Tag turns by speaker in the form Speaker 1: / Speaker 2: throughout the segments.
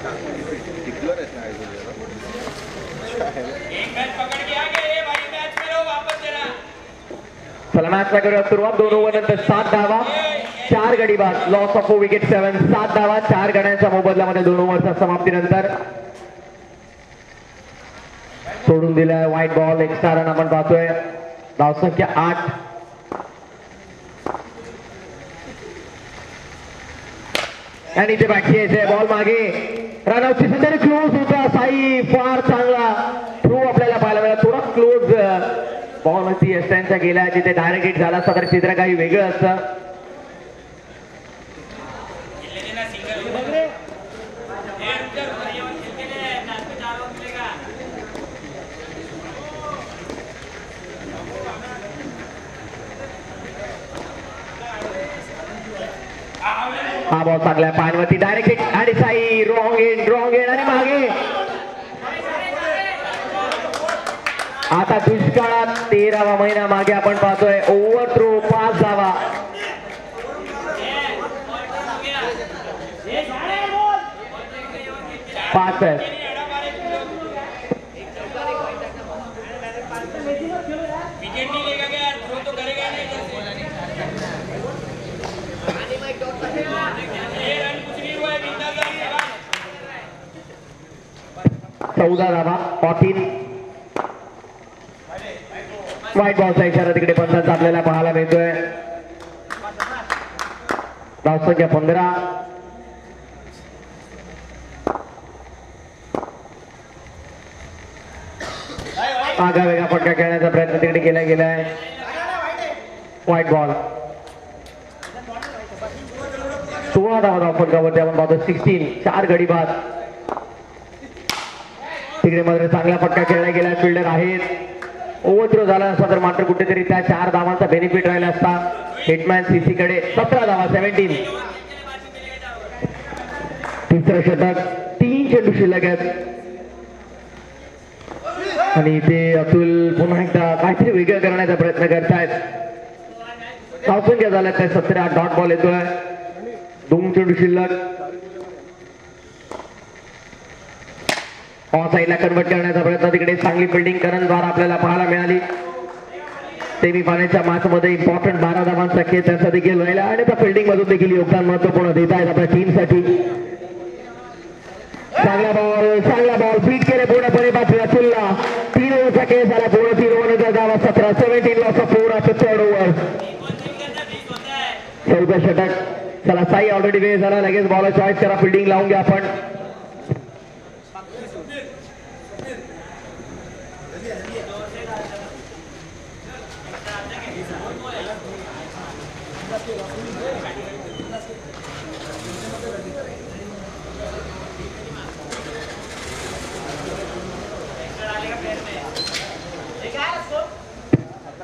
Speaker 1: टिकलर है ना
Speaker 2: एक मैच पकड़ के आ गए भाई, मैच में लो वापस जरा।
Speaker 3: चला मॅचला करूया सुरुवात. 2 ओव्हर नंतर 7 धावा, 4 गडी बाद, लॉस ऑफ विकेट 7. 7 धावा 4 गड्यांच्या मोबदल्यामध्ये 2 ओव्हरच्या समाप्तीनंतर सोडून दिलाय व्हाईट बॉल. एक्स्ट्रा रन आपण पाहतोय. धावसंख्या 8. आणि ते बाकी यायचे बॉल मागे. रनआउटची संधी क्लोज होता. साई फार चांगला थ्रू आपल्याला पाहायला मिळाला. थोडा क्लोज बॉल ती एस्टॅनच्या गेल्या, जिथे डायरेक्ट हिट झाला असता तर चित्र काही वेगळं असतं. हा बॉल चांगला पानवरती डायरेक्ट हिट आणि साई रॉंग एंड आणि मागे. आता दुष्काळात 13वा महिना मागे आपण पाहतोय. ओव्हर थ्रो 5 धावा. पाच आहे.
Speaker 2: विकेट नहीं लेगा क्या, थ्रो तो करेगा नहीं। ये रन कुछ नहीं हुआ है, बिंदास है।
Speaker 3: 14 धावा 14. व्हाईट बॉलचा इशारा तिकडे पंचांचा आपल्याला पाहायला मिळतोय. धावसंख्या 15. आगावेगा फटका खेळण्याचा प्रयत्न तिकडे केला गेलाय. White ball. 16 धावा धावफटकावरती आपण पाहतो. 16. 4 गडी बाद. तिकडे मात्र चांगला फटका खेळला गेला. फिल्डर आहेत. ओव्हरथ्रो झाला असता तर मात्र कुठेतरी त्या 4 धावांचा बेनिफिट राहिला असता. हिटमॅन सीसी कडे 17 धावा 17. तिसरं षटक. 3 चेंडू शिल्लक आहेत आणि ते अतुल पुन्हा एकदा काहीतरी वेगळं करण्याचा प्रयत्न करतायत. धावसंख्या झाल्या त्या 17. डॉट बॉल येतोय. 2 चेंडू शिल्लक. ऑफ साईडला कन्वर्ट करण्याचा प्रयत्न तिकडे चांगली फिल्डिंग करणद्वारा आपल्याला पाहायला मिळाली. सेमीफायनलच्या मॅच मध्ये इम्पॉर्टंट 12 धावांचा खेळ त्यांचा देखील राहिला आणि त्या फिल्डिंग मधून देखील योगदान महत्वपूर्ण देत आहेत आपल्या टीमसाठी. चांगला बॉल बीट केले पूर्णपणे बाजू अतुलला. 3 ओव्हरचा खेळ झाला. पूर्ण 3 ओव्हरचा धावा 17. 17 loss of 4 after 3rd over. 14 षटक. चला साई ऑलरेडी वेळ झाला. लगेच बॉल चॉईस करा. फिल्डिंग लावून घ्या आपण.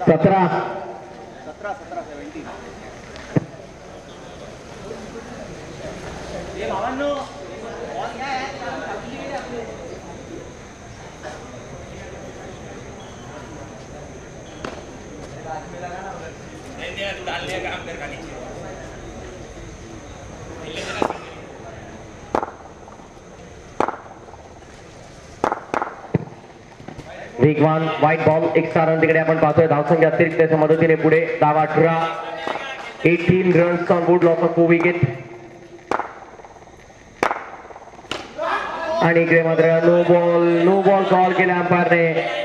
Speaker 3: सतरा.
Speaker 2: डाल लिया काम कर खाली।
Speaker 3: वेगवान व्हाईट बॉल. एक्स्ट्रा रन तिकडे आपण पाहतोय. धावसंख्या अतिरिक्त मदतीने पुढे. धावा 18. 18 runs on board. Loss of 4 wicket. आणि इकडे मात्र नो बॉल कॉल केला अंपायरने.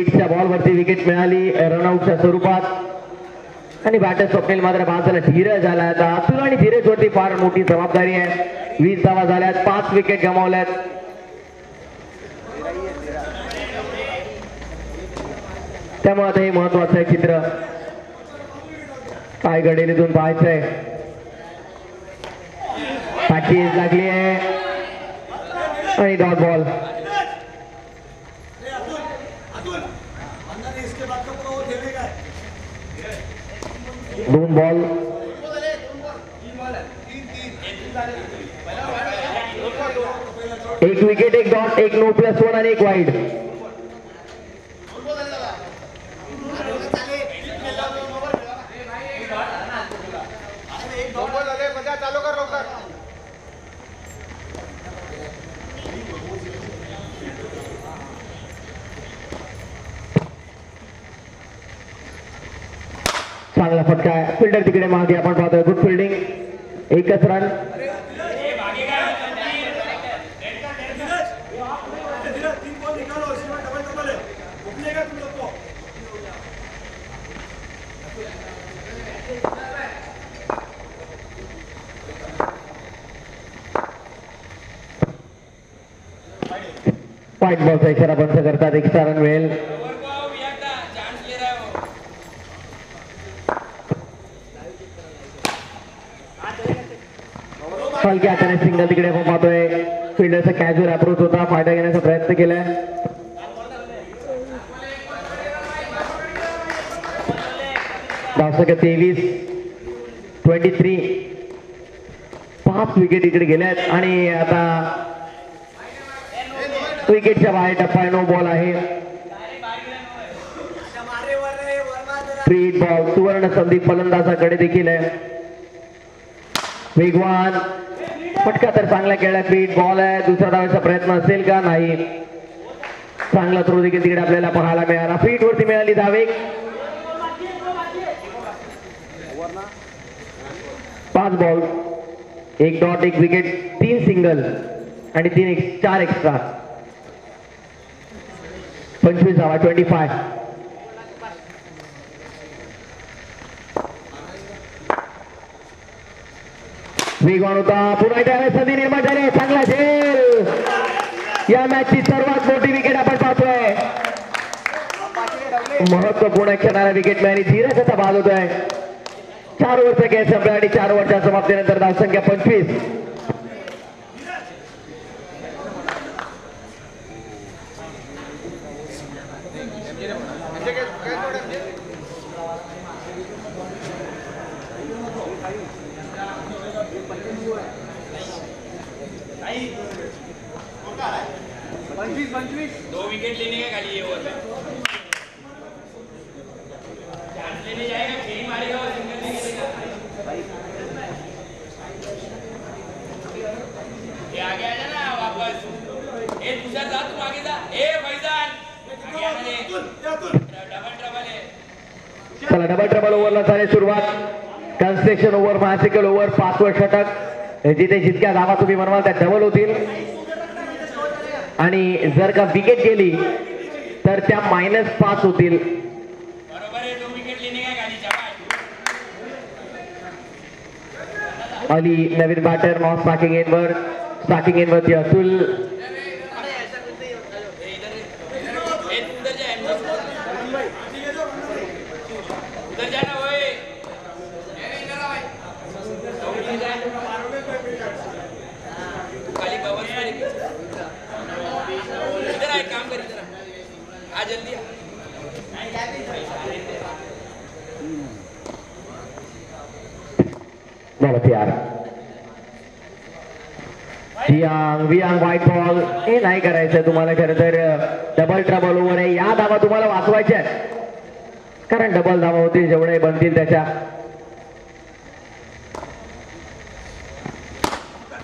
Speaker 3: स्पीडच्या बॉलवरती विकेट मिळाली रनआउटच्या स्वरूपात आणि बॅटर स्वप्नील मात्र बाजूला धीरज आला. आता अतुल आणि धीरज वरती फार मोठी जबाबदारी आहे. 20 धावा झाल्यात, 5 विकेट गमावल्यात. त्यामुळे आता हे महत्वाचं आहे चित्र. काय घडेल इथून पाहायचंय. पॅचेस लागली आहे आणि डॉट बॉल. दोन बॉल, एक विकेट, एक डॉट, एक नो प्लस 1 आणि एक वाईड. चांगला फटका आहे. फिल्डर तिकडे मागे आपण पाहतोय. Good fielding. एकच रन. व्हाईट बॉलचा इशारा बंद करतात. एक्स्ट्रा रन मिळेल. हलक्या हाताने सिंगल तिकडे आपण पाहतोय. फिल्डरचा कॅज्युअल अप्रोच होता. फायदा घेण्याचा प्रयत्न केलाय. धावसंख्या 23. 5 विकेट इकडे गेल्यात आणि आता विकेटच्या बाहेर टप्पा नो बॉल आहे. Free hit ball. सुवर्ण संधी फलंदाजाकडे देखील आहे. वेगवान फटका तर चांगला केला. फ्री हिट बॉल आहे. दुसरा धावायचा प्रयत्न असेल का? नाही. चांगला थ्रो देखील तिकडे आपल्याला पाहायला मिळाला. फ्री हिट वरती मिळाली धावे. 5 बॉल, 1 डॉट, 1 विकेट, 3 सिंगल आणि 4 एक्स्ट्रा. 25 धावा. 25. वेगवान होता. पुन्हा त्यावेळेस संधी निर्माण झाली. चांगला झेल. या मॅचची सर्वात मोठी विकेट आपण पाहतोय. महत्वपूर्ण क्षणाला विकेट मिळाली. धीरजचा बाद होतोय. 4 ओव्हरचा खेळ संपला आणि 4 ओव्हरच्या समाप्तीनंतर धावसंख्या 25.
Speaker 2: दो विकेट लेने का खाली ये ओवर में चांस लेने जाएगा, खेल मारेगा और सिंगल नहीं खेलेगा. ये आगे आ जाना वापस. ए तुषार जा, तुम आगे जा. ए फैजान आगे आना रे. डबल ट्रबल है.
Speaker 3: चला डबल ट्रबल ओव्हरला झाली सुरुवात. कन्स्ट्रक्शन ओव्हर, महासिकल ओव्हर, 5वर षटक. जिथे जितक्या धावा तुम्ही बनवाल त्या डबल होतील आणि जर का विकेट गेली तर त्या -5 होतील.
Speaker 2: बरोबर आहे. 2 विकेट लेने का गाडी शाबाश.
Speaker 3: अली नवीन बॅटर. नॉट स्टार्टिंग इन वरती अतुल.
Speaker 2: उधर जाना ओए. खाली बबल पर इधर आए, काम कर इधर आ जल्दी.
Speaker 3: बॉल तयार. वियांग व्हाईट बॉल. हे नाही करायचं तुम्हाला. खरं तर डबल ट्रबल ओव्हर आहे. या धावा तुम्हाला वाचवायच्या आहेत कारण डबल धावा होतील जेवढे बनतील त्याच्या.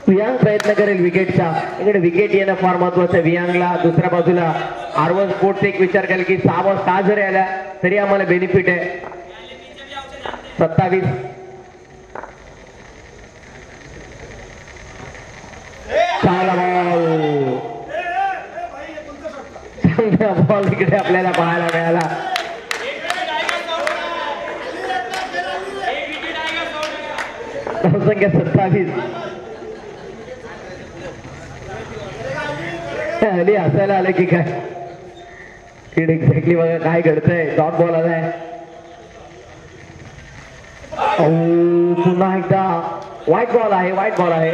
Speaker 3: वियांग प्रयत्न करेल विकेटचा. इकडे विकेट येणं फार महत्वाचं आहे वियांगला. दुसऱ्या बाजूला आरवन स्पोर्ट्स एक विचार केला की 6 बॉल 6 जरी आल्या तरी आम्हाला बेनिफिट आहे. 27. चांगला बॉल. चांगला लास्ट बॉल तिकडे आपल्याला पाहायला मिळाला. धावसंख्या 27. हल्ली हसायला आलं की काय एक्झॅक्टली बघा काय घडतंय. डॉट बॉल आलाय. पुन्हा एकदा व्हाईट बॉल आहे. व्हाईट बॉल आहे.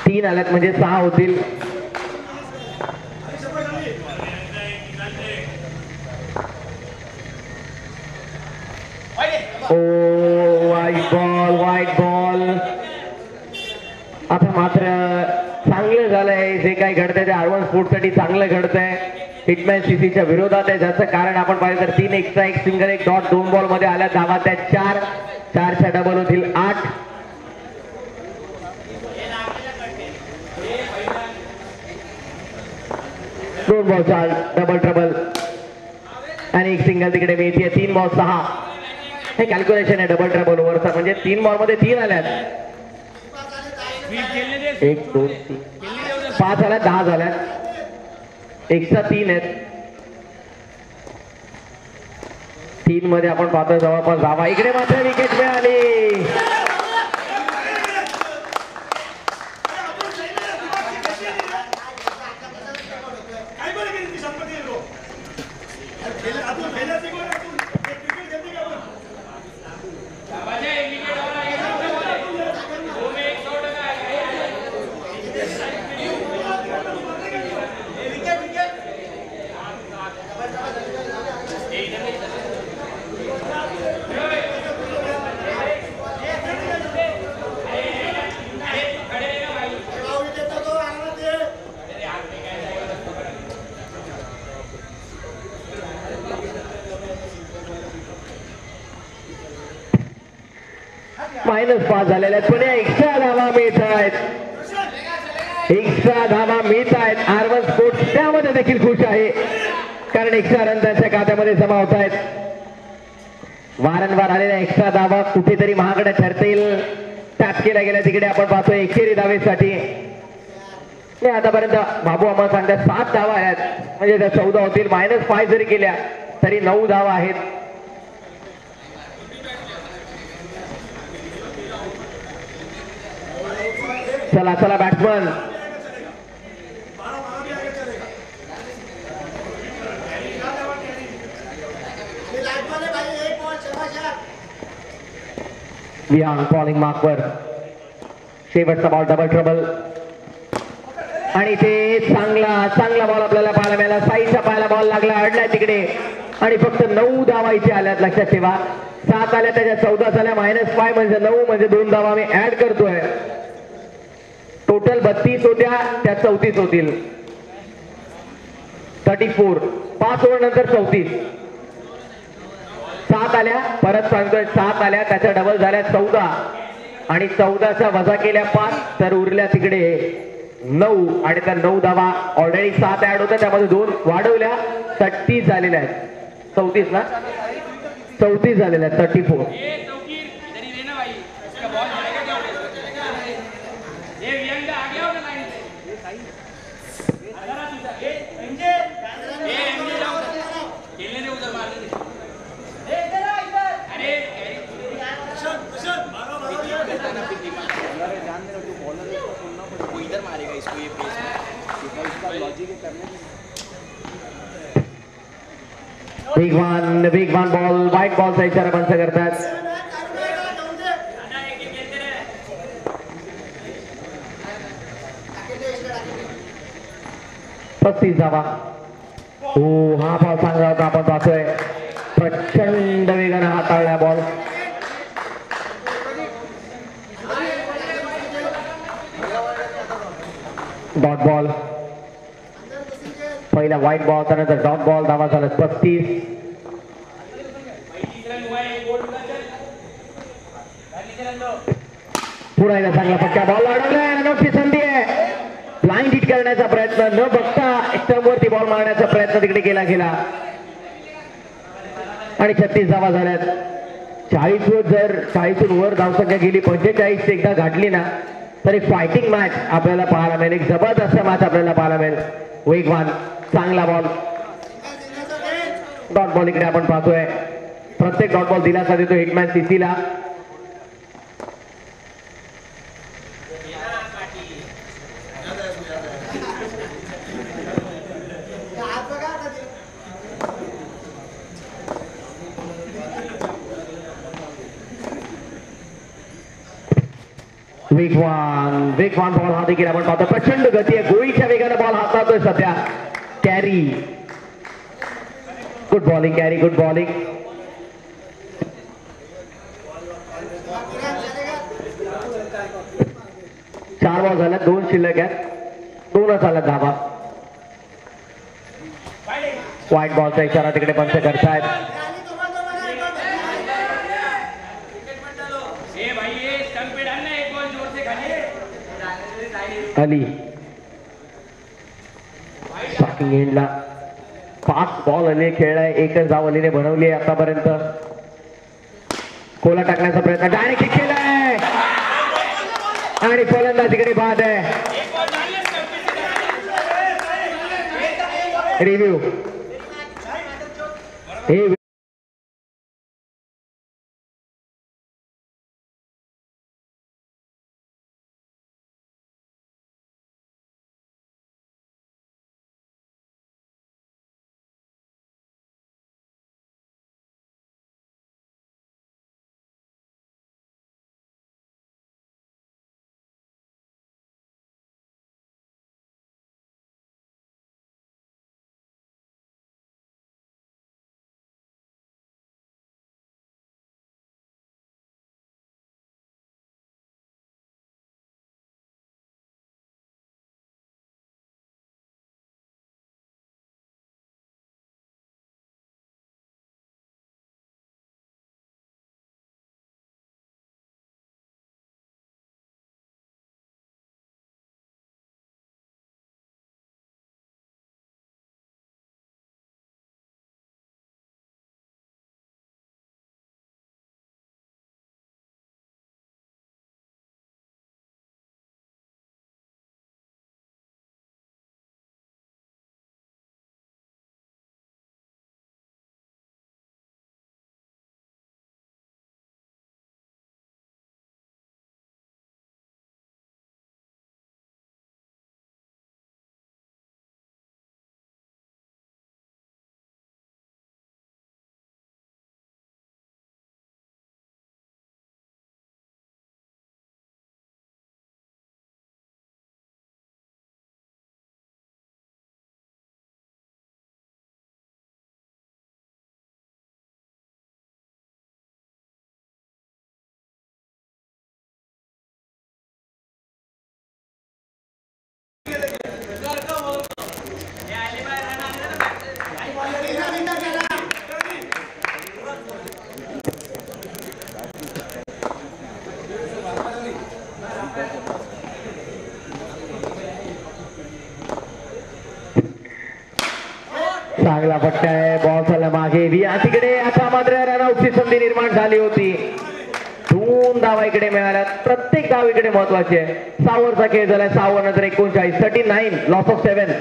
Speaker 3: 3 आल्यात म्हणजे 6 होतील. White ball. White ball. आता मात्र चांगलं झालंय जे काही घडतंय ते R1 स्पोर्ट्स साठी चांगलं घडतंय. हिटमॅन सीसीच्या विरोधात आहे ज्याचं कारण आपण पाहिलं तर 3 एक्स्ट्रा 1 सिंगल 1 डॉट 2 बॉल मध्ये आल्या. धावा त्या 4. 4च्या डबल होतील 8. दोन बॉल डबल ट्रबल आणि 1 सिंगल तिकडे मिळते. 3 बॉल 6 हे कॅल्क्युलेशन आहे डबल ट्रबल ओव्हरचा म्हणजे 3 बॉल मध्ये 3 आल्यात. 1 2 3 5 आल्यात. 10 झाल्यात. 1चा 3 आहेत. 3 मध्ये आपण पाहतो जवळपास धावा. इकडे मात्र विकेट मिळाली. -5 झालेल्या आहेत. पुणे एक्स्ट्रा धावा मिळत आहेत. एक्स्ट्रा धावा मिळत आहेत. R1 स्पोर्ट्स त्यामध्ये देखील खुश आहे कारण एक्स्ट्रा रन त्यांच्या खात्यामध्ये जमा होत आहेत. वारंवार आलेल्या एक्स्ट्रा धावा कुठेतरी महागड्या ठरतील. टॅप केल्या गेल्या तिकडे आपण पाहतोय एकेरी धावेसाठी. आतापर्यंत बाबू आम्हाला सांगतात 7 धावा आहेत म्हणजे त्या 14 होतील. -5 जरी केल्या तरी 9 धावा आहेत. चला चला बॅट्समन विहांग बॉलिंग मार्कवर. शेवटचा बॉल डबल ट्रबल आणि ते चांगला बॉल आपल्याला पाहायला मिळाला. साईच्या पायाला बॉल लागला. अडला तिकडे आणि फक्त 9 धावा इथे आल्यात. लक्षात ठेवा 7 आल्या त्याच्या 14 झाल्या. -5 म्हणजे 9 म्हणजे 2 धावा मी ऍड करतोय. टोटल 32 होत्या त्या 34 होतील. 34 5 ओव्हर नंतर 34. 7 आल्या परत सांगतोय 7 आल्या त्याच्या डबल झाल्या 14 आणि 14च्या वजा केल्या 5 तर उरल्या तिकडे 9 आणि त्या 9 धावा ऑलरेडी 7 ऍड होत्या त्यामध्ये 2 वाढवल्या 30 झालेल्या आहेत. 34 ना 34 झालेल्या आहेत. 34 बिग वन बॉल. व्हाईट बॉलचा इशारा पंच करतात. पस्तीस धावा. हो हा बॉल चांगला होता. आपण पाहतोय प्रचंड वेगाने हाताळला बॉल. Dot ball. पहिला व्हाईट बॉल त्यानंतर डॉट बॉल. धावा झाला 35. पुन्हा एकदा चांगला पक्का बॉल अडवलाय. अनोखी संधी आहे. ब्लाइंड हिट करण्याचा प्रयत्न न बघता स्टंपवरती बॉल मारण्याचा प्रयत्न तिकडे केला गेला आणि 36 धावा झाल्यात. 40 वर जर 40तून वर धावसंख्या गेली 45 एकदा गाठली ना तर एक फायटिंग मॅच आपल्याला पाहायला मिळेल, एक जबरदस्त मॅच आपल्याला पाहायला मिळेल. वेगवान चांगला बॉल, डॉट बॉल इकडे आपण पाहतोय. प्रत्येक डॉट बॉल दिलासा देतो हिटमॅन सीसीला. वेगवान बॉल हा देखील आपण पाहतो. प्रचंड गती आहे, गोळीच्या वेगाने बॉल हातातोय सध्या. Carry, good bowling carry, good bowling. चार बॉल झाल्या, 2 शिल्लक आहेत, 2च आल्या धावा. व्हाईट बॉलचा इशारा तिकडे पंच करतायत. अली स्टार्टिंग एंडला 5 बॉल अली खेळलाय, 1च धाव अलीने बनवली आहे आतापर्यंत. कोला टाकण्याचा प्रयत्न, डायरेक्ट किक केलाय आणि फलंदाज तिकडे बाद आहे. रिव्ह्यू चांगला फटका आहे, बॉल झाला मागे. रिया तिकडे, आता मात्र रनआउटची संधी निर्माण झाली होती. 2 धावा इकडे मिळाल्या, प्रत्येक धाव इकडे महत्वाची आहे. 6 ओव्हरचा खेळ झालाय, 6 ओव्हर नंतर 39, 39, loss of 7.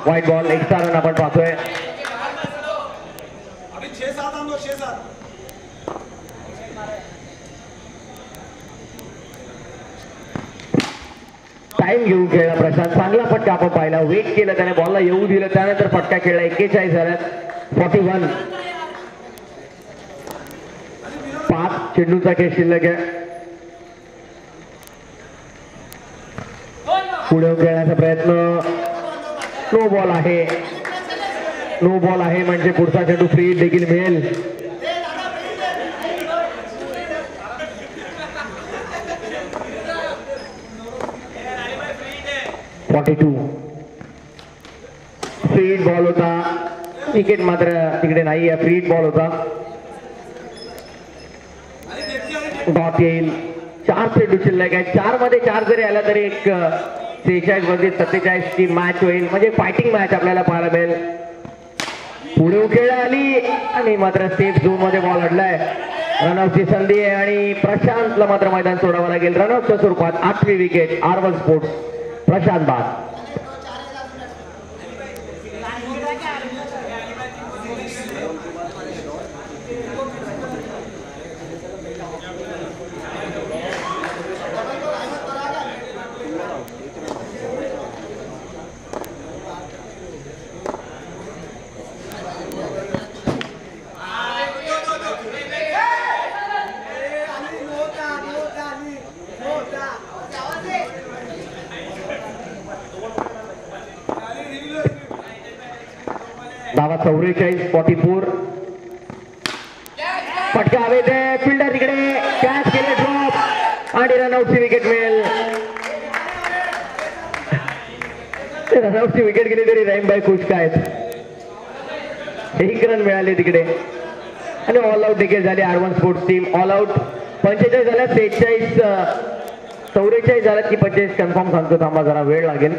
Speaker 3: White ball, extra run आपण पाहतोय. टाइम घेऊन खेळला प्रशांत, चांगला फटका आपण पाहिला. वेट केलं त्याने, बॉलला येऊ दिलं, त्यानंतर फटका खेळला. 41 झाल्यात, 41. 5 चेंडूचा खेळ शिल्लक आहे. पुढे खेळण्याचा प्रयत्न. नो बॉल आहे. नो बॉल आहे म्हणजे पुढचा चेंडू फ्री देखील मिळेल. फ्री बॉल होता. विकेट मात्र तिकडे नाही आहे. फ्री बॉल होता. डॉट येईल. 4 चेंडू शिल्लक आहे. 4 मध्ये 4 जरी आला तरी एक 46 मध्ये 47 ची मॅच होईल म्हणजे फायटिंग मॅच आपल्याला पाहायला मिळेल. पुढे खेळ आली आणि मात्र सेफ झोन मध्ये बॉल अडलाय. रनआउटची संधी आहे आणि प्रशांतला मात्र मैदान सोडावं लागेल. रनआउटच्या स्वरूपात 8वी विकेट आर्वन स्पोर्ट्स प्रशांत बाद. धावा 44. फटका हवेत आहे. फिल्डर तिकडे कॅच केले. ड्रॉप आणि रनआउटची विकेट मिळेल. रनआउटची विकेट गेली तरी राईमबाई खुश काय. 1 रन मिळाले तिकडे आणि ऑल आउट देखील झाले आर्वन स्पोर्ट्स टीम. ऑल आउट 45 झाल्या. 43 44 झाल्यात की 45 कन्फर्म सांगतो. थांबा जरा वेळ लागेल.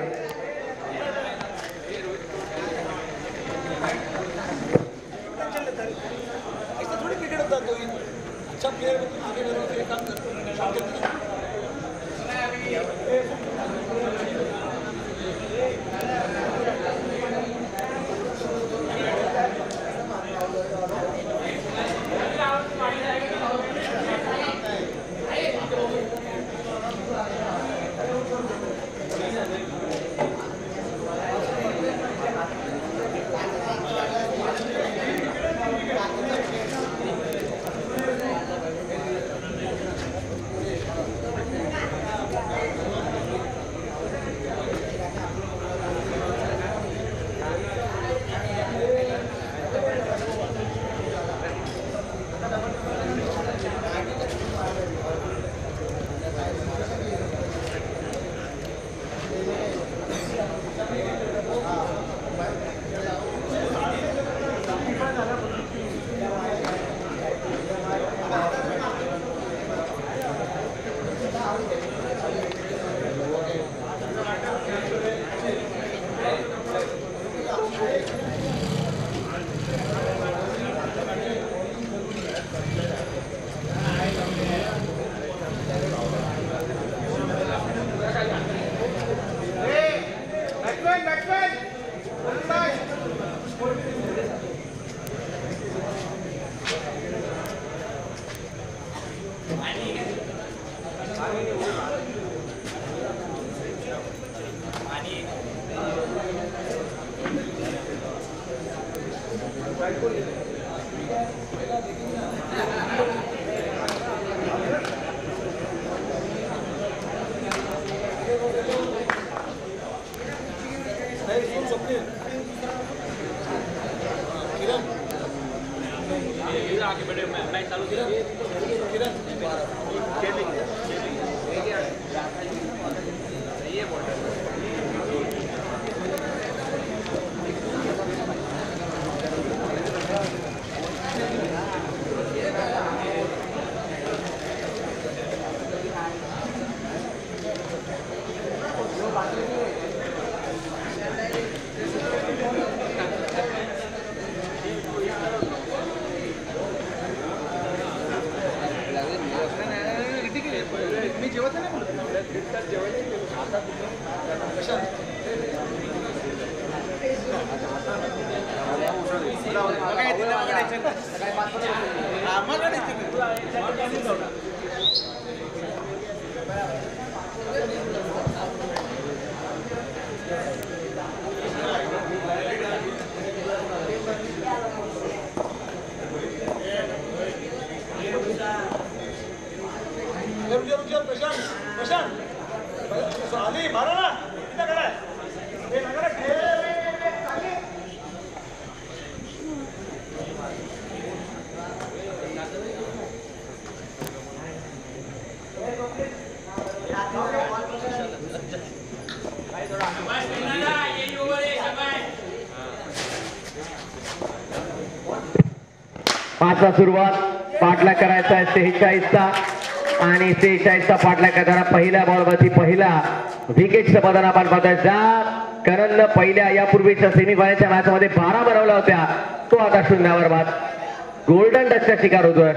Speaker 3: पाचला सुरुवात, पाठलाग करायचा आहे 46चा आणि 46चा पाठलाग करताना पहिल्या बॉलवरती पहिला विकेटचं बदल आपण पाहतोय. ज्या करणनं पहिल्या यापूर्वीच्या सेमीफायनलच्या मॅच मध्ये 12 बनवल्या होत्या तो आता 0 बाद. गोल्डन डचचा शिकार होतोय.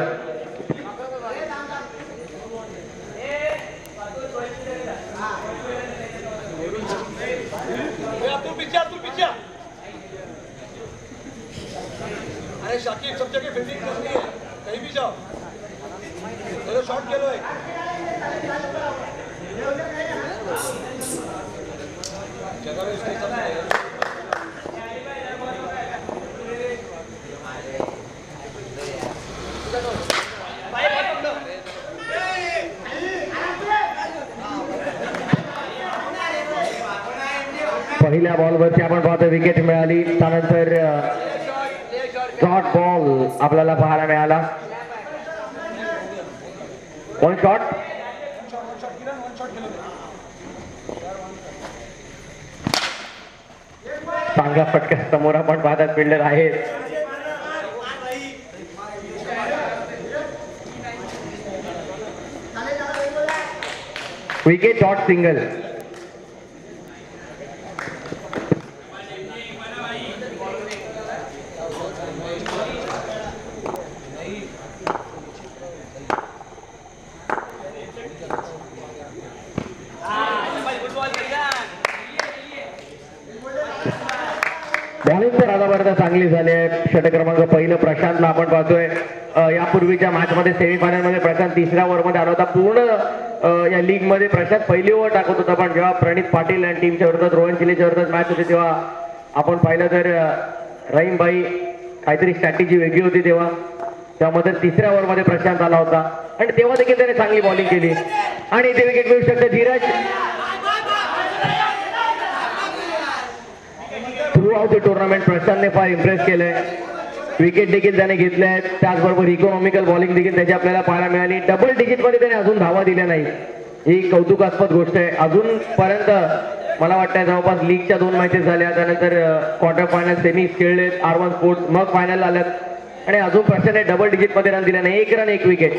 Speaker 1: अरे शाकिब सब जगह फील्डिंग करनी है, कहीं भी जाओ. चलो शॉट खेलो एक. जगह में उसके सामने
Speaker 3: पहिल्या बॉलवरती आपण पाहतो विकेट मिळाली. त्यानंतर शॉर्ट बॉल आपल्याला पाहायला मिळाला. वन शॉट, चांगला फटका समोर आपण पाहतात फिल्डर आहेत. Wicket dot single. बॉलिंग तर आतापर्यंत चांगली झाली आहे. षटक क्रमांक पहिलं प्रशांतला आपण पाहतोय. यापूर्वीच्या मॅच मध्ये सेमीफायनल मध्ये प्रशांत 3ऱ्या ओव्हर मध्ये आला होता. पूर्ण या लीग मध्ये प्रशांत पहिली ओव्हर टाकत होता, पण जेव्हा प्रणित पाटील आणि टीमच्या विरोधात रोहन चिलेच्या विरोधात मॅच होती तेव्हा आपण पाहिलं तर रहीमभाई काहीतरी स्ट्रॅटेजी वेगळी होती. तेव्हा त्यामध्ये 3ऱ्या ओव्हर मध्ये प्रशांत आला होता आणि तेव्हा देखील त्याने चांगली बॉलिंग केली आणि ते विकेट मिळू शकते. Dheeraj throughout the tournament प्रशांतने फार इम्प्रेस केलंय. विकेट देखील त्याने घेतले आहेत, त्याचबरोबर इकॉनॉमिकल बॉलिंग देखील त्याची आपल्याला पाहायला मिळाली. डबल डिजिट मध्ये त्याने अजून धावा दिल्या नाही, ही कौतुकास्पद गोष्ट आहे. अजूनपर्यंत मला वाटतं जवळपास लीगच्या 2 मॅचेस झाल्या, त्यानंतर क्वार्टर फायनल सेमीज खेळलेत, R1 स्पोर्ट्स, मग फायनल आल्यात आणि अजून प्रशांतने डबल डिजिट मध्ये रन दिल्या नाही. 1 रन 1 विकेट.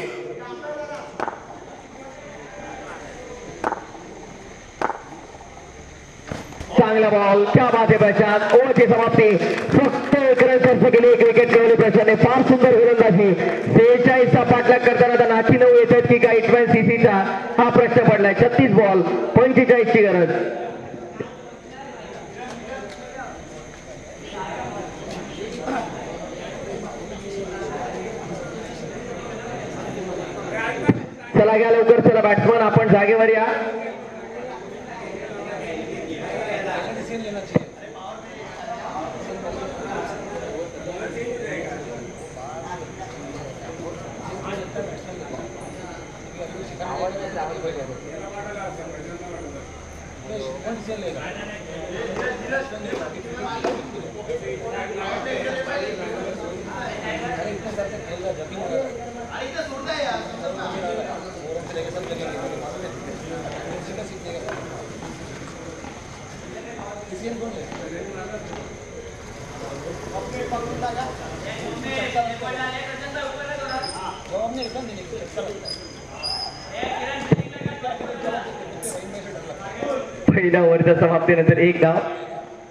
Speaker 3: चांगला बॉल, क्या बात आहे प्रशांत. ओव्हरची समाप्ती. फक्त 1 रन सर्फ केली, 1 विकेट मिळवली प्रशांतने. फार सुंदर गोलंदाजी. 46चा पाठलाग करताना आता नाकी 9 येतात की काय HYCCचा हा प्रश्न पडलाय. 36 बॉल 45ची गरज. चला घ्या लवकर, चला बॅट्समन आपण जागेवर या. पहिल्या ओव्हरच्या समाप्तीनंतर 1 धाव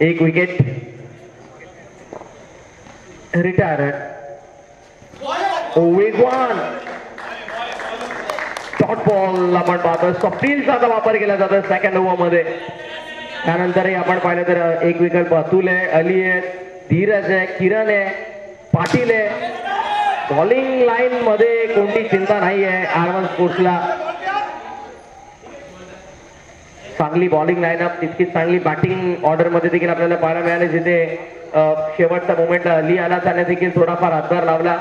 Speaker 3: 1 विकेट. रिटायर. वेगवान शॉर्ट बॉल आपण पाहतो. स्वप्नीलचा आता वापर केला जातो सेकंड ओव्हर मध्ये. त्यानंतरही आपण पाहिलं तर 1 विकेट अतुल आहे, अली आहे, धीरज आहे, किरण आहे, पाटील आहे. बॉलिंग लाईन मध्ये कोणती चिंता नाही आहे R1 स्पोर्ट्सला. चांगली बॉलिंग लाईनअप, तितकीच चांगली बॅटिंग ऑर्डर मध्ये देखील आपल्याला पाहायला मिळाले, जिथे शेवटच्या मोमेंटला अली आला त्याने देखील थोडाफार हातभार लावला.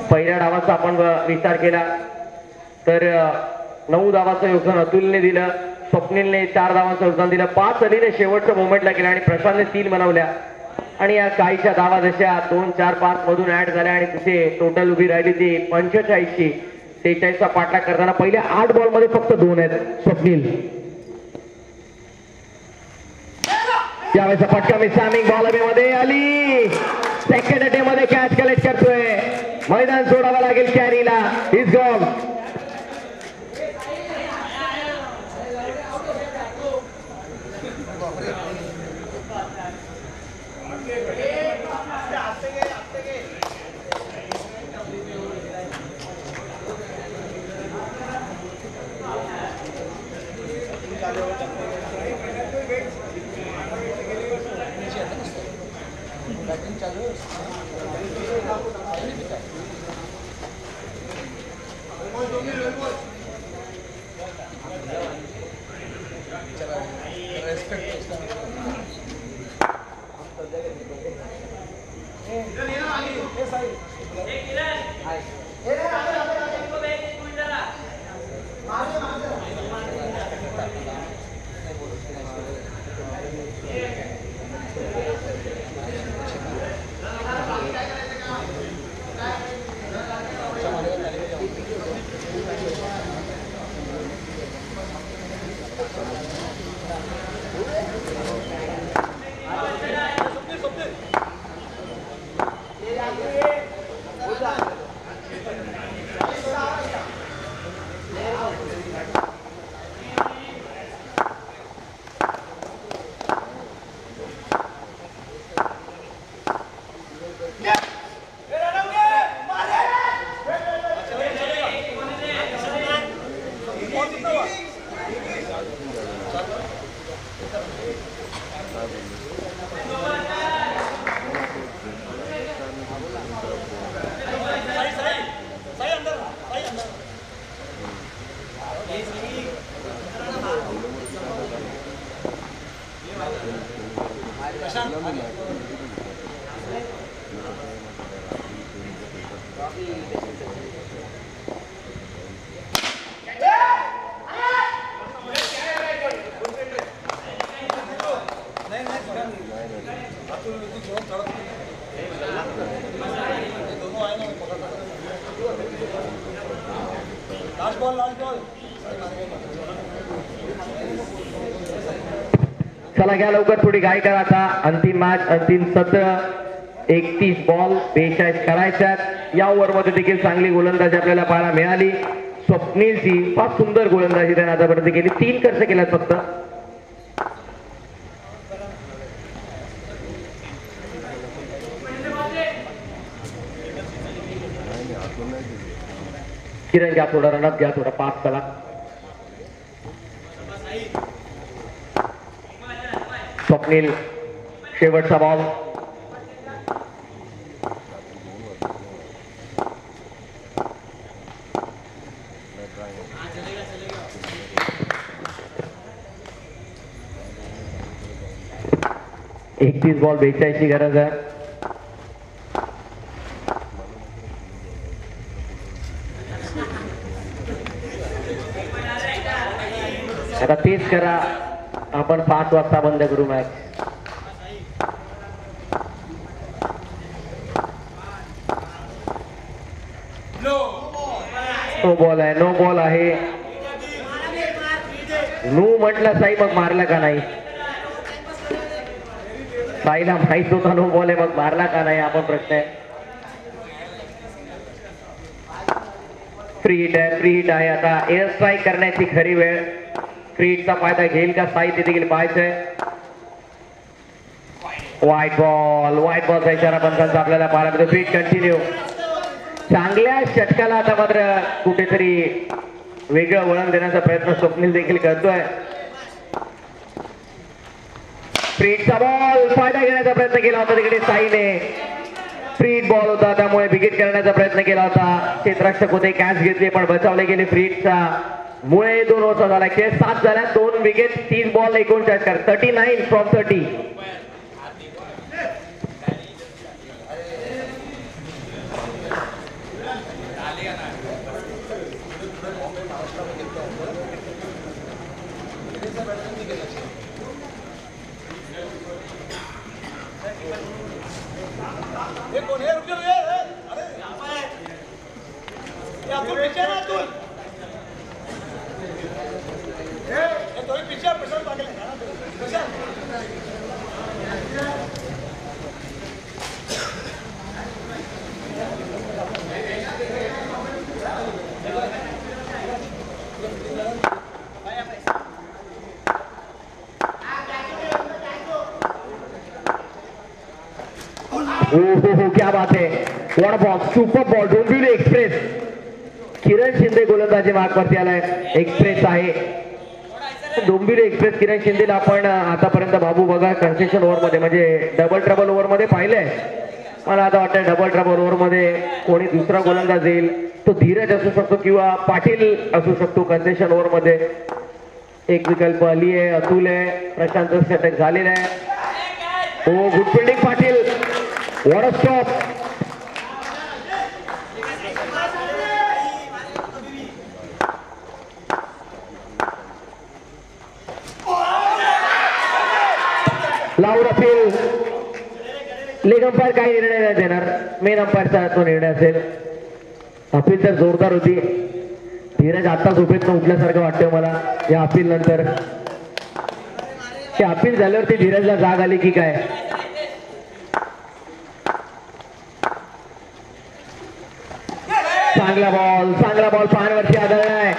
Speaker 3: पहिल्या डावाचा आपण विचार केला तर 9 धावांचं योगदान अतुलने दिलं, स्वप्नीलने 4 धावांचं योगदान दिलं, 5 अलीने शेवटच्या मोमेंटला केला आणि प्रशांतने 3 बनवल्या. आणि या काहीच्या धावा जशा 2, 4, 5 मधून ऍड झाल्या आणि तिथे टोटल उभी राहिली ती 45ची. 46चा पाठलाग करताना पहिल्या 8 बॉल मध्ये फक्त 2 आहेत. स्वप्नील त्यावेळेस फटका मिसामिंग बॉल मध्ये आली. सेकंड अटेम्प्ट मध्ये कॅच कलेक्ट करतोय. मैदान सोडावं लागेल कॅरीला. Is gone. चला घ्या लवकर, थोडी घाई करा. आता अंतिम मॅच, अंतिम सत्र. 31 बॉल 42 करायच्यात. या ओव्हरमध्ये देखील चांगली गोलंदाजी आपल्याला पाहायला मिळाली. स्वप्नीलची फार सुंदर गोलंदाजी त्याने आतापर्यंत केली. 3 खर्च केल्यात फक्त. किरण घ्या थोडा, रनअप घ्या थोडा, पास चला. स्वप्नील शेवटचा बॉल. एक 30 बॉल 42 ची गरज आहे. आता तेच करा. आपण 5 वाजता बंद करू मॅच. नो बॉल आहे, नो बॉल आहे. नो म्हटलं साई, मग मारला का नाही? साईला माहित होता नो बॉल आहे, मग मारला का नाही आपण प्रश्न आहे. फ्री हिट आहे, फ्री हिट आहे. आता एअर स्ट्राईक करण्याची खरी वेळ. फ्री हिटचा फायदा घेईल का साई ते देखील पाहायचंय. व्हाईट बॉल, व्हाईट बॉलचा इशारा पंचांचा आपल्याला पाहायला मिळतो. Free hit continue. चांगल्या षटकाला आता मात्र कुठेतरी वेगळं वळण देण्याचा प्रयत्न स्वप्नील देखील करतोय. फ्री हिटचा बॉल, फायदा घेण्याचा प्रयत्न केला होता तिकडे साईने. फ्री हिट बॉल होता, त्यामुळे विकेट करण्याचा प्रयत्न केला होता. क्षेत्ररक्षक होते, कॅच घेतली पण बचावले गेले. फ्री हिटचा मुळे 2 ओव्हरचा झाला. खेळ 7 झाला, 2 विकेट, 30 बॉल 59 कर. 39 फ्रॉम 30. हो क्या बात है, what ball, super ball, Dombivli express. Kiran Shinde गोलंदाजी मार्कवरती आलाय. एक्सप्रेस आहे डोंबिवली एक्सप्रेस. किरण शिंदेला आपण आतापर्यंत बाबू बघा कन्सेशन ओव्हर मध्ये म्हणजे डबल ट्रबल ओव्हर मध्ये पाहिलंय. मला आता वाटतं डबल ट्रबल ओव्हर मध्ये कोणी दुसरा गोलंदाज येईल तो धीरज असू शकतो किंवा पाटील असू शकतो. कन्सेशन ओव्हर मध्ये एक विकल्प अली आहे, अतुल आहे, प्रशांत षटक झालेलं आहे. हो good fielding Patil, what a stop. Loud appeal. Leg umpire काही निर्णय नाही देणार, मेन अंपायरचा तो निर्णय असेल. अपील तर जोरदार होती. धीरज आता झोपेतनं उठल्यासारखं वाटतंय मला या अपील नंतर. अपील झाल्यावरती धीरजला जाग आली की काय. चांगला बॉल पायावरती आदळलाय.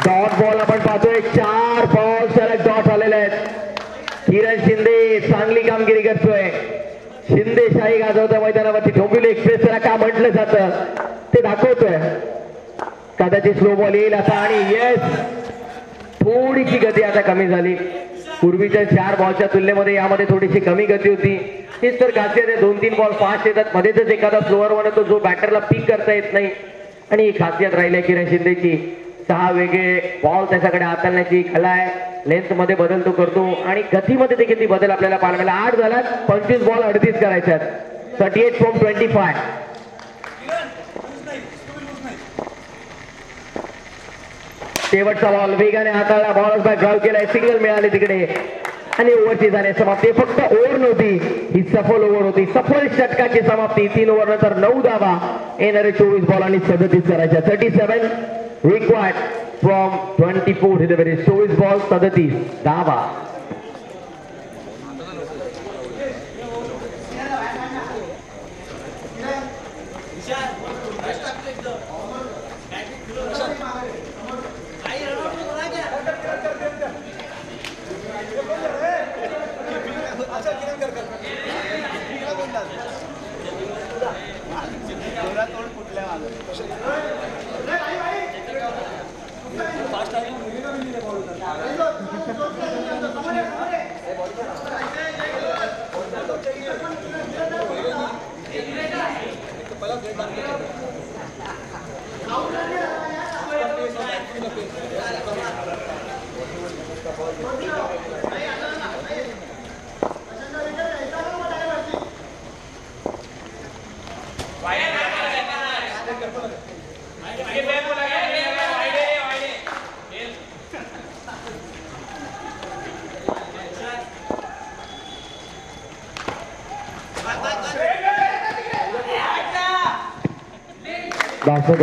Speaker 3: डॉट बॉल आपण पाहतोय. 4 बॉल सलग डॉट आलेले आहेत. किरण शिंदे चांगली कामगिरी करतोय. शिंदे शाही गाजवतोय मैदानावरती. डोंबिवली एक्सप्रेस त्याला का म्हटलं जातं ते दाखवतोय. कदाचित स्लो बॉल येईल आता आणि येस, थोडीशी गती आता कमी झाली. पूर्वीच्या 4 बॉलच्या तुलनेमध्ये यामध्ये थोडीशी कमी गती होती. तीच तर खासियत आहे. 2-3 बॉल फास्ट येतात, मध्येच एखादा स्लोअर वन येतो जो बॅटरला पिक करता येत नाही आणि ही खासियत राहिली आहे किरण शिंदेची. 6 वेगळे बॉल त्याच्याकडे हाताळण्याची कला आहे. लेंथ मध्ये बदल तो करतो आणि गतीमध्ये देखील ती बदल आपल्याला पाहायला मिळाला. 8 झाल्यात, 25 बॉल 38 करायच्यात. 38 from 25. शेवटचा बॉल वेगाने हाताळला. बॉल बाय ग्राउंड केलाय. सिंगल मिळाले तिकडे आणि ओव्हरची झाली समाप्ती. फक्त ओव्हर नव्हती ही, सफल ओव्हर होती. सफल षटकाची समाप्ती. 3 ओव्हर नंतर 9 धावा. येणारे 24 बॉल आणि 37 करायच्या. 37 रिक्वायर्ड फ्रॉम 24 डिलिव्हरी. 24 बॉल 37 धावा.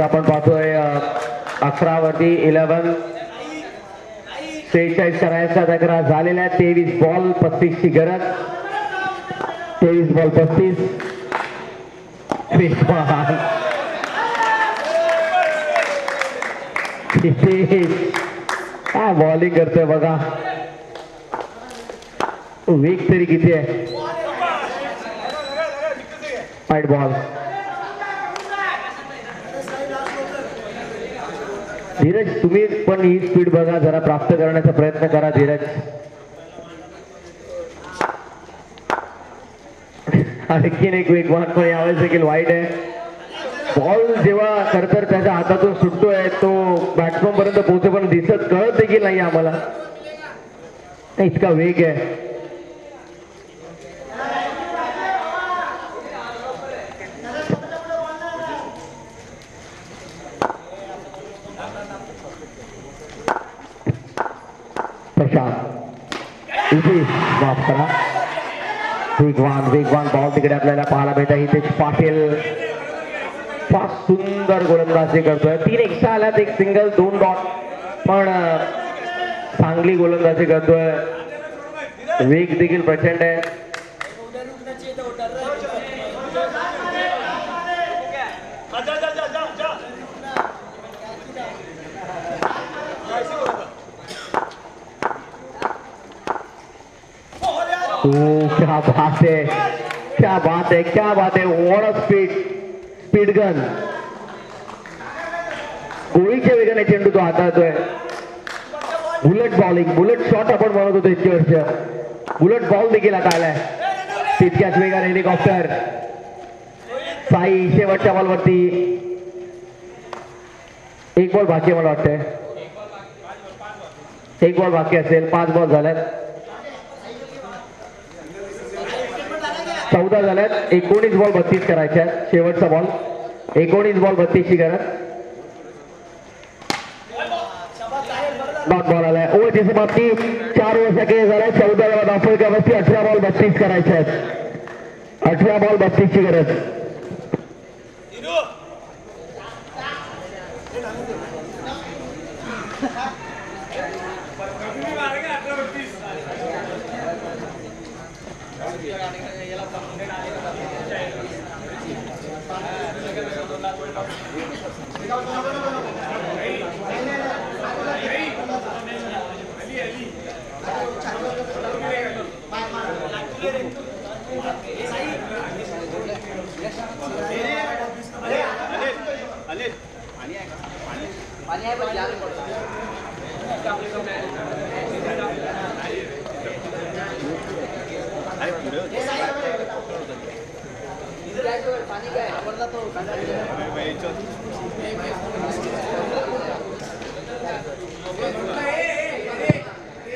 Speaker 3: आपण पाहतोय 11 वरती 11 46 करायचा तक्रार झालेल्या. 23 बॉल 35 ची गरज. 23 बॉल 35. काय बॉलिंग करतोय बघा. वेग तरी किती आहे. वाईट बॉल. धीरज तुम्ही पण ही स्पीड बघा, जरा प्राप्त करण्याचा प्रयत्न करा धीरज. आणखीन एक वेगवान पण यावेळेस देखील वाईट आहे. बॉल जेव्हा खरतर त्याच्या हातातून सुटतोय तो बॅट्समन पर्यंत पोहोचे पण दिसत कळत देखील नाही आम्हाला. इतका वेग आहे. माफ करा. वेगवान बॉल तिकडे आपल्याला पाहायला मिळत आहे. हितेश पाटील फार सुंदर गोलंदाजी करतोय. 3 एक्स्ट्रा आल्यात, 1 सिंगल 2 डॉट, पण चांगली गोलंदाजी करतोय. वेग देखील प्रचंड आहे. क्या बात है. क्या बात है व्हॉट अ स्पीड गन. गोळीच्या वेगाने चेंडू तो हाताळतोय. बुलेट बॉलिंग, बुलेट शॉट आपण म्हणत होतो इतकी वर्ष. बुलेट बॉल देखील आता आलाय. तितक्याच वेगाने हेलिकॉप्टर. साई शेवटच्या बॉलवरती. एक बॉल बाकी मला वाटतंय. एक बॉल बाकी असेल. 5 बॉल झाल्यात. 14 झाल्यात. 19 बॉल 32 करायच्या. शेवटचा बॉल. 19 बॉल 32 ची गरज. डॉट बॉल आलाय. ओव्हरची समाप्ती 4 ओव्हर खेळ झालाय. 14 धावफलका वरती 18 बॉल 32 करायचे आहेत. 18 बॉल 32 ची गरज.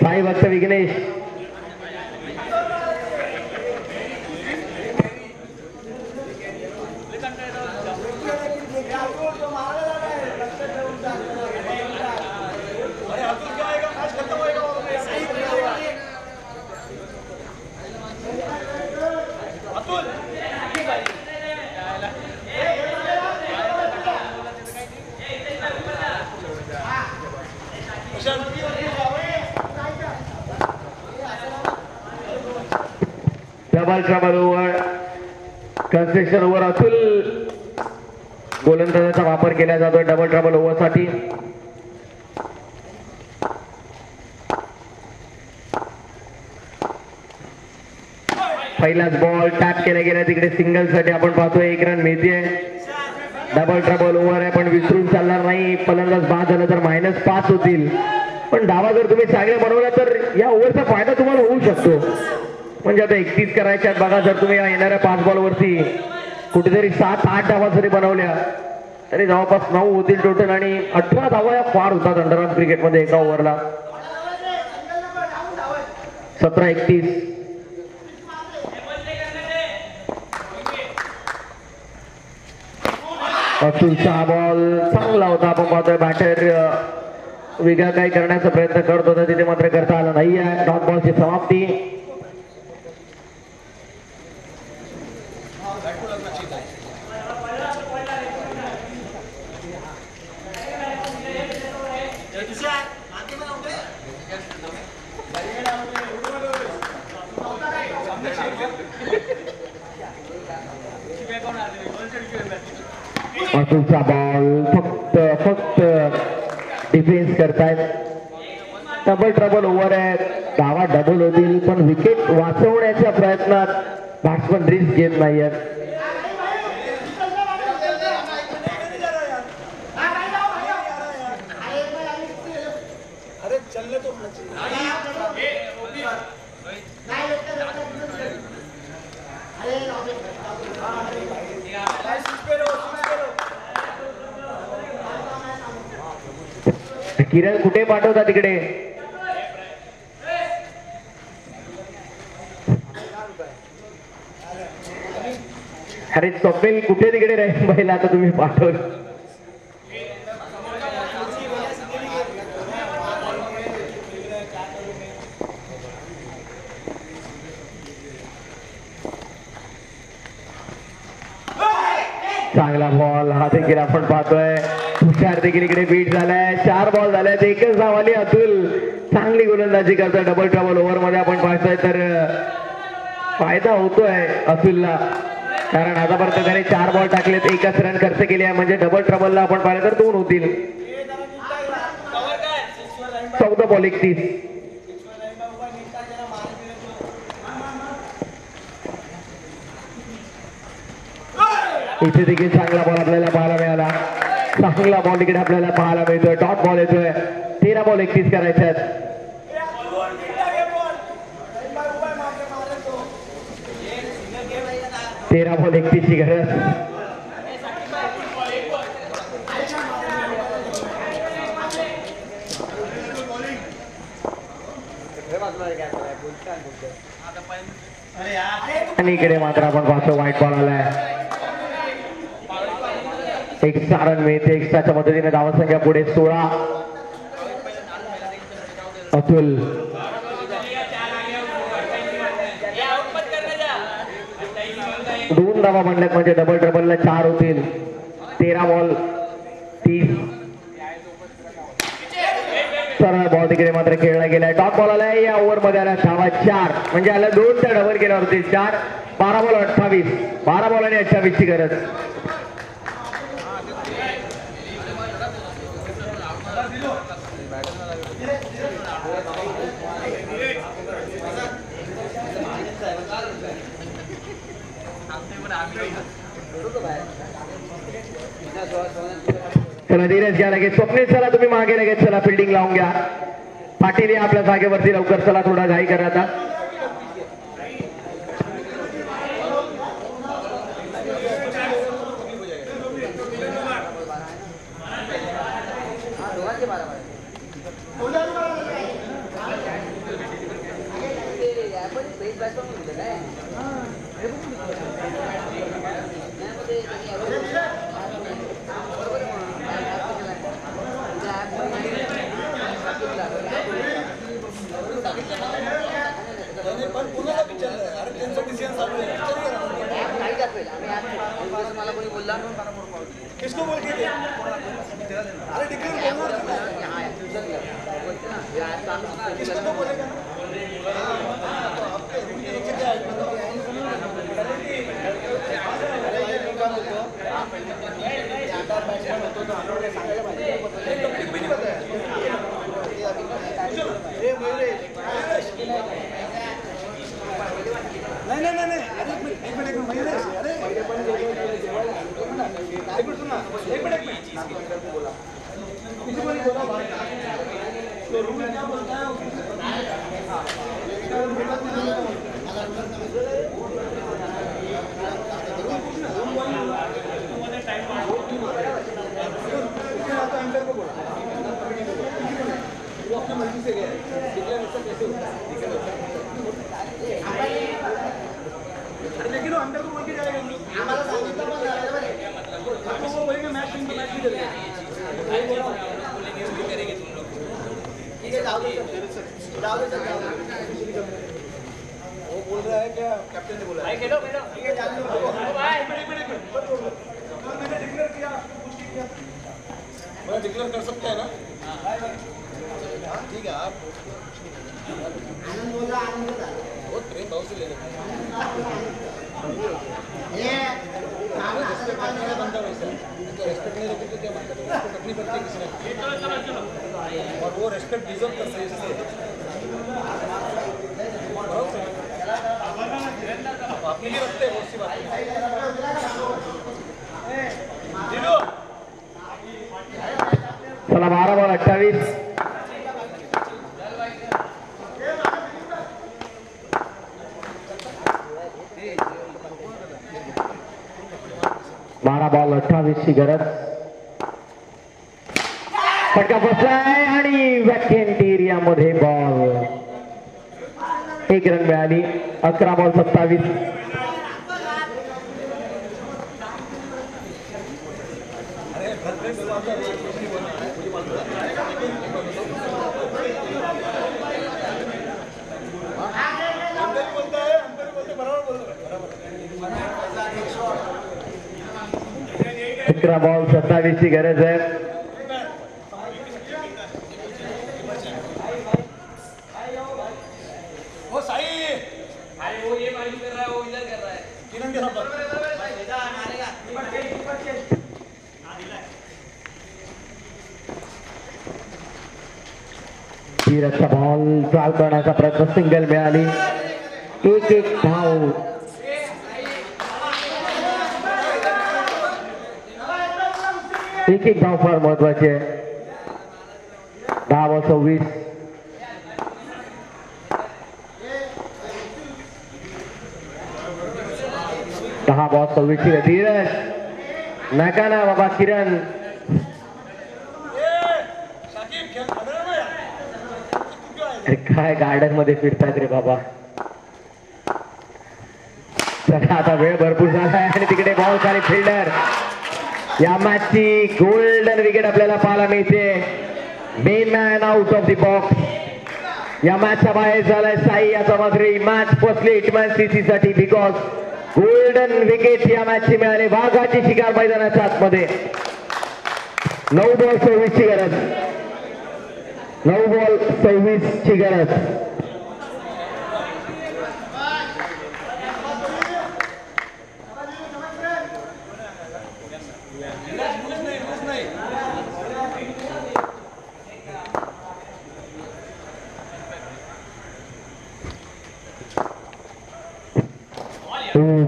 Speaker 3: साई भक्त Vighnesh. Double trouble over. Construction over. Atul गोलंदाजाचा वापर केला जातोय डबल ट्रबल ओव्हर साठी. पहिलाच बॉल टॅप केला गेला. तिकडे सिंगल साठी आपण पाहतोय 1 रन मिळते. डबल ट्रबल ओव्हर आहे पण विसरून चालणार नाही. फलंदाज बाद झाला तर -5 होतील. पण धावा जर तुम्ही चांगल्या बनवल्या तर या ओव्हरचा फायदा तुम्हाला होऊ शकतो. म्हणजे आता 31 करायच्यात बघा. जर तुम्ही येणाऱ्या 5 बॉलवरती कुठेतरी 7-8 धावा जरी बनवल्या तरी जवळपास 9 होतील टोटल. आणि 18 धावा या फार होतात अंडरआर्म क्रिकेटमध्ये एका ओव्हरला. 17-31. अतुलचा हा बॉल चांगला होता. आपण पाहतोय बॅटर वेगळा काही करण्याचा प्रयत्न करत होता. तिथे मात्र करता आला नाही आहे. डॉट बॉलची समाप्ती. अतुलचा बॉल फक्त डिफेन्स करतायत. डबल ट्रबल ओव्हर आहे. धावा डबल होतील पण विकेट वाचवण्याच्या प्रयत्नात बॅट्समन रिस्क घेत नाहीयेत. किरण कुठे पाठवता तिकडे. अरे स्वप्नील कुठे तिकडे रे बैला आता तुम्ही पाठवलं. चांगला बॉल हा देखील आपण पाहतोय. तुषार देखील इकडे बीट झालाय. 4 बॉल झाल्यात. 1च धाव आली. अतुल चांगली गोलंदाजी करतोय. डबल ट्रबल ओव्हर मध्ये आपण पाहतोय तर फायदा होतोय अतुलला. कारण आतापर्यंत त्याने 4 बॉल टाकलेत. 1च रन खर्च केली आहे. म्हणजे डबल ट्रबलला आपण पाहिलं तर 2 होतील. 14 बॉल 31. इथे देखील चांगला बॉल आपल्याला पाहायला मिळाला. चांगला बॉल तिकडे आपल्याला पाहायला मिळतोय. डॉट बॉल येतोय. 13 बॉल 31 करायचे आहेत. 13 बॉल 31 ची गरज. आणि इकडे मात्र आपण पाहतो व्हाईट बॉल आलाय. एक्स्ट्रा रन मिळते. एक्स्ट्राच्या मदतीने धावसंख्या पुढे 16. अतुल 2 धावा म्हणल्यात म्हणजे डबल डबलला 4 होतील. 13 बॉल 30. सरळ बॉल तिकडे मात्र खेळला गेलाय. डॉट बॉल आलाय. या ओव्हर मध्ये आला धावा 4 म्हणजे आला 2 त्या डबल केल्यावरती 4. 12 बॉल 28. 12 बॉल आणि 28 ची गरज. चला धीरज घ्या लगेच. स्वप्नील चला तुम्ही मागे लगेच. चला फिल्डिंग लावून घ्या. पाटील आपल्या जागेवरती लवकर. चला थोडा घाई करा आता.
Speaker 1: किसको बोल के अरे डिक्लेयर किसको बोलेगा नहीं नहीं नहीं एक मिनट मयूरेश अरे एक मिनट सुनना एक मिनट बोला किसी को नहीं बोला तो रूल क्या बोलता है अंदर को बोला वो अपनी मर्जी से गया डिक्लेयर ऐसा कैसे होता है लेकिन वो अंदर को बोल के जाएगा हमारा वो बोलेंगे मैच टीम को मैच भी करेंगे ठीक है वो बोल रहा है क्या कैप्टन ने बोला खेलो खेलो ठीक है जान लो भाई मैंने डिक्लेयर किया पुष्टि किया मैं डिक्लेयर कर सकते हैं ना ठीक है आप आनंद बोल रहा बहुत प्रेम भाव से ले ये बंदा वैसा रेस्पेक्ट नहीं देते तो क्या बात करें उसको रखनी पड़ती है किसी ने और वो रेस्पेक्ट डिजर्व करता है इसलिए अपने लिए रखते हैं बहुत सी बात
Speaker 3: चला 12 बॉल 28. बॉल 28 ची गरज. फटका बसलाय आणि वॅकेंट एरियामध्ये बॉल. 1 रन मिळाली. 11 बॉल 27. बॉल 27 ची गरज आहे.
Speaker 1: वो साई
Speaker 2: अरे वो ये मालूम कर रहा है वो इधर कर रहा है
Speaker 1: किरण के साथ
Speaker 3: धीरजचा बॉल चाल करण्याचा प्रयत्न. सिंगल मिळाली. 1-1 धाव. एक धाव फार महत्वाची आहे. 10-26. धीरज नका ना बाबा किरण. काय गार्डन मध्ये फिरतायत रे बाबा. चला आता वेळ भरपूर झालाय आणि तिकडे बॉल खाली फिल्डर. या मॅचची गोल्डन विकेट आपल्याला पाहायला मिळते. Main man out of the box. या मॅचच्या बाहेर झालाय साई. याचा मात्र मॅच फसली हिटमॅन सीसी साठी बिकॉज गोल्डन विकेट या मॅचची मिळाली. वाघाची शिकार मैदानाच्या आतमध्ये. 9 बॉल 26 ची गरज. 9 बॉल 26 ची गरज.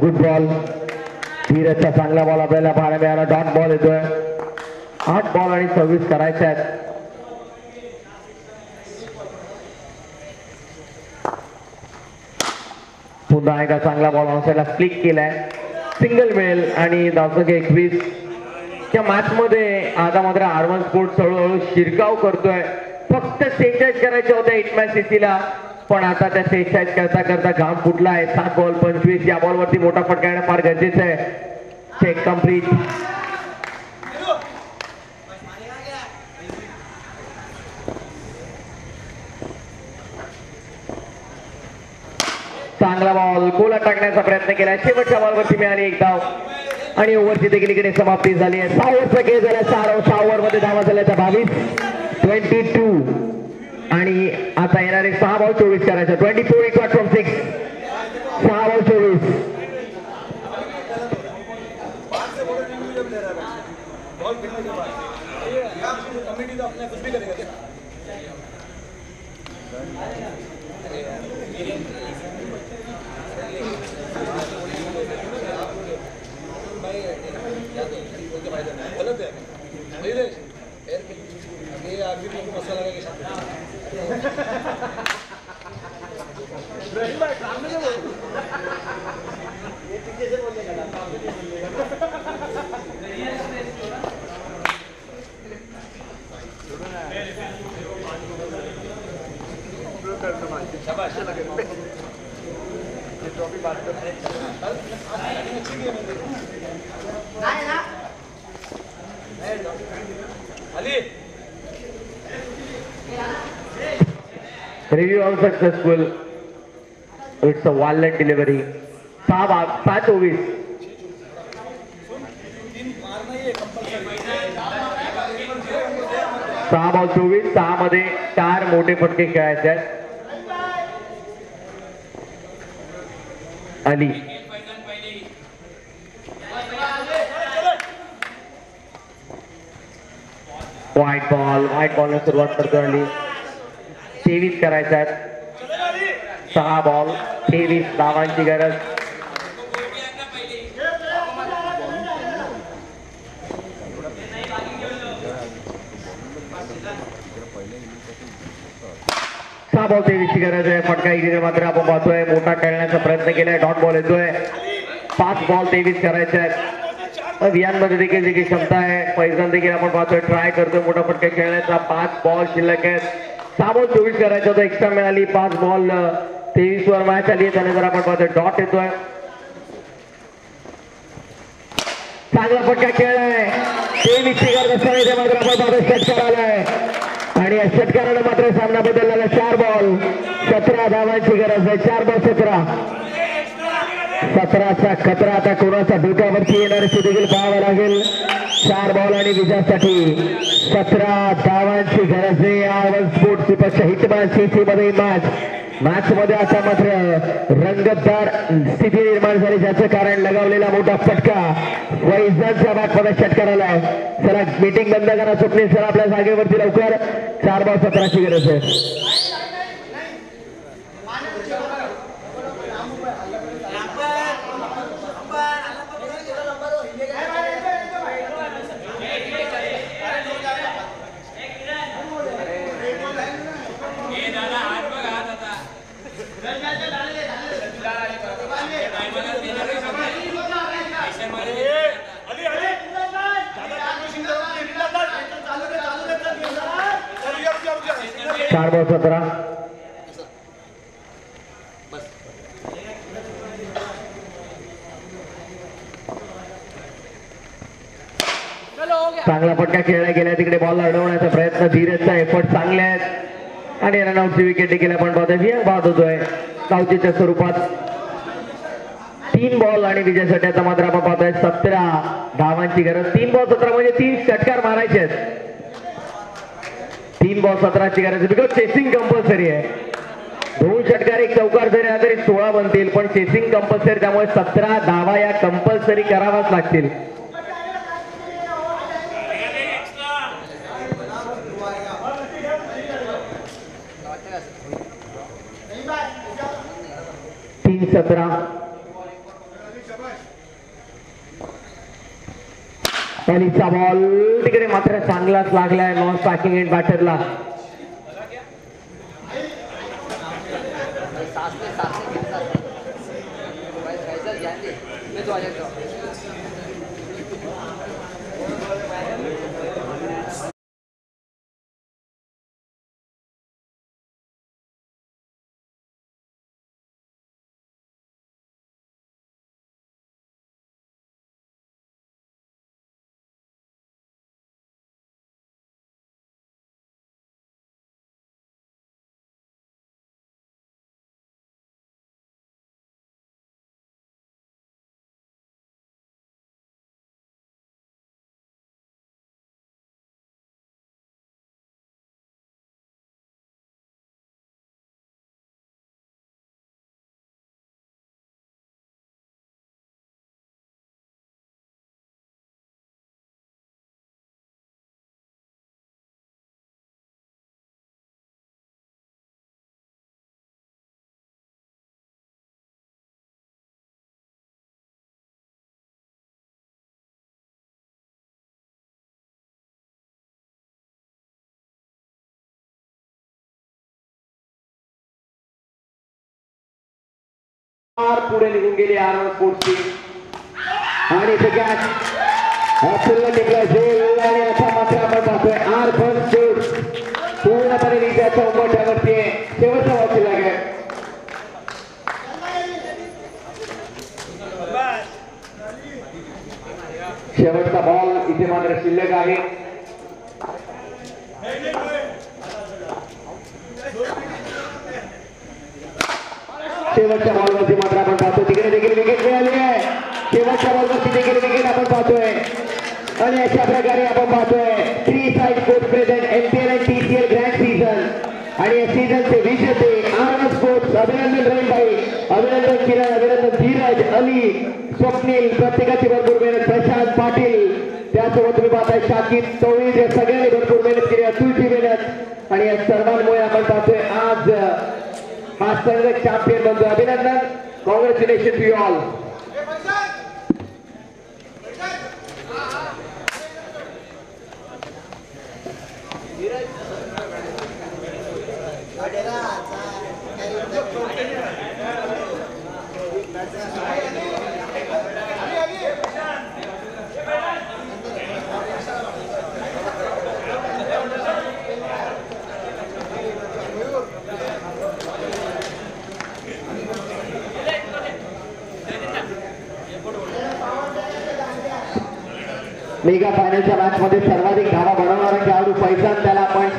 Speaker 3: Good ball. धीरजचा चांगला बॉल आपल्याला पाहायला मिळाला. डॉट बॉल येतोय. 8 बॉल आणि 26 करायचे आहेत. पुन्हा एकदा चांगला बॉल ऑनसाइडला क्लिक केलाय. सिंगल मिळेल आणि धावसंख्या 21. त्या मॅच मध्ये आता मात्र आर्मन स्पोर्ट्स हळूहळू शिरकाव करतोय. फक्त 46 करायचे होते हिटमॅन सीसीला, पण आता त्या 46 करता करता घाम फुटलाय. 7 बॉल 25. या बॉल वरती मोठा फटका येणं फार गरजेचं आहे. Check complete. चांगला बॉल गोला टाकण्याचा प्रयत्न केला. शेवटच्या बॉलवरती मिळाली 1 धाव आणि ओव्हरची देखील इकडे समाप्ती झाली आहे. 6 ओव्हरचा खेळ झाला. 6 ओव्हर मध्ये धावा झाल्या 22 आणि आता येणारे 6 बॉल 24 करायचे. 24 required from 6. 6 बॉल 24.
Speaker 1: गलत है ये आदमी को मसाला लगा के साथ ये पीछे से बोलने का शाबाश लगे ये ट्रॉफी बात कर
Speaker 3: Review unsuccessful. It's a violent delivery. 6 24. 6 ball 24. 6 मध्ये 4 मोठे फटके खेळायचे आहेत. अली व्हाईट बॉलने सुरुवात करतो. अली 23 करायच्या आहेत. 6 बॉल 23 धावांची गरज. सहा बॉल 23 ची गरज आहे. फटका इकडे मात्र आपण पाहतोय मोठा खेळण्याचा प्रयत्न केलाय. डॉट बॉल येतोय. 5 बॉल 23 करायचे आहेत. वियांमध्ये देखील जी क्षमता आहे. पैजण देखील आपण पाहतोय ट्राय करतोय मोठा फटका खेळण्याचा. 5 बॉल शिल्लक आहेत. 6 बॉल 24 करायचं होतं. एक्स्ट्रा मिळाली. 5 बॉल 23 वर मॅच आली. त्यानंतर आपण पाहतोय डॉट येतोय. चांगला फटका खेळलाय. 23 ची गरज असताना इथे मात्र आपण पाहतोय षटकार आलाय आणि या षटकारानं मात्र सामना बदललेला. 4 बॉल 17 धावांची गरज आहे. 4 बॉल 17चा खतरा आता कोणाचा डोक्यावरती येणार असे देखील पाहावं लागेल. 4 बॉल आणि विजयासाठी 17 धावांची गरज आहे. आर्मन स्पोर्ट्स पक्ष हिटमॅन सीसी मध्ये मॅच मध्ये आता मात्र रंगतदार स्थिती निर्माण झाली, ज्याचं कारण लगावलेला मोठा फटका फैजानच्या बॅटमध्ये षटकाराला आहे. चला मीटिंग बंद करा. स्वप्नील सर आपल्या जागेवरती लवकर. 4 बॉल 17 ची गरज आहे. 4 बॉल 17. चांगला फटका खेळला गेला तिकडे बॉल अडवण्याचा प्रयत्न, धीरजचा एफर्ट चांगले आहेत आणि रनआउटची विकेट देखील आपण पाहतोय. बाद होतोय सावचीच्या स्वरूपात. 3 बॉल आणि विजयासाठी मात्र आपण पाहतोय 17 धावांची गरज. 3 बॉल 17 म्हणजे 3 षटकार मारायचे आहेत. 3 बॉल 17ची गरज, बिकॉज चेसिंग कंपल्सरी आहे. 2 षटकार 1 चौकार जरी आले तरी 16 बनतील, पण चेसिंग कंपल्सरी, त्यामुळे 17 धावा या कंपल्सरी कराव्याच लागतील. तीन 17. पहिलीचा बॉल तिकडे मात्र चांगलाच लागलाय नॉन स्ट्रायकिंग एंड बॅटरला. पुढे निघून गेली आर स्पोर्ट्सची आणि आणि असा मात्र आपण पाहतोय आर स्पोर्ट्स पूर्णपणे विजयाच्या उंबरठ्यावरती आहे. शेवटचा बॉल लागेल. शेवटचा बॉल इथे मात्र शिल्लक आहे. शेवटच्या बॉलवरती मात्र आपण पाहतो तिकडे देखील विकेट मिळाली आहे. शेवटच्या बॉलवरती देखील विकेट आपण पाहतोय आणि अशा प्रकारे आपण पाहतोय 3 साइड स्पोर्ट्स प्रेझेंट एमपीएल आणि टीसीएल ग्रँड सीझन आणि या सीझनचे विजेते आर स्पोर्ट्स. अभिनंदन रहीमभाई, अभिनंदन किरण, अभिनंदन धीरज, अली, स्वप्नील, प्रत्येकाची भरपूर मेहनत, प्रशांत पाटील, त्यासोबत तुम्ही पाहताय शाकिब तोळीज, या सगळ्यांनी भरपूर मेहनत केली, अतुलची मेहनत आणि या सर्वांमुळे आपण पाहतोय आज हा संघ चॅम्पियन बनतोय. अभिनंदन, congratulations to you all. Mega फायनलच्या मॅच मध्ये सर्वाधिक धावा बनवणारा खेळाडू फैजान, त्याला आपण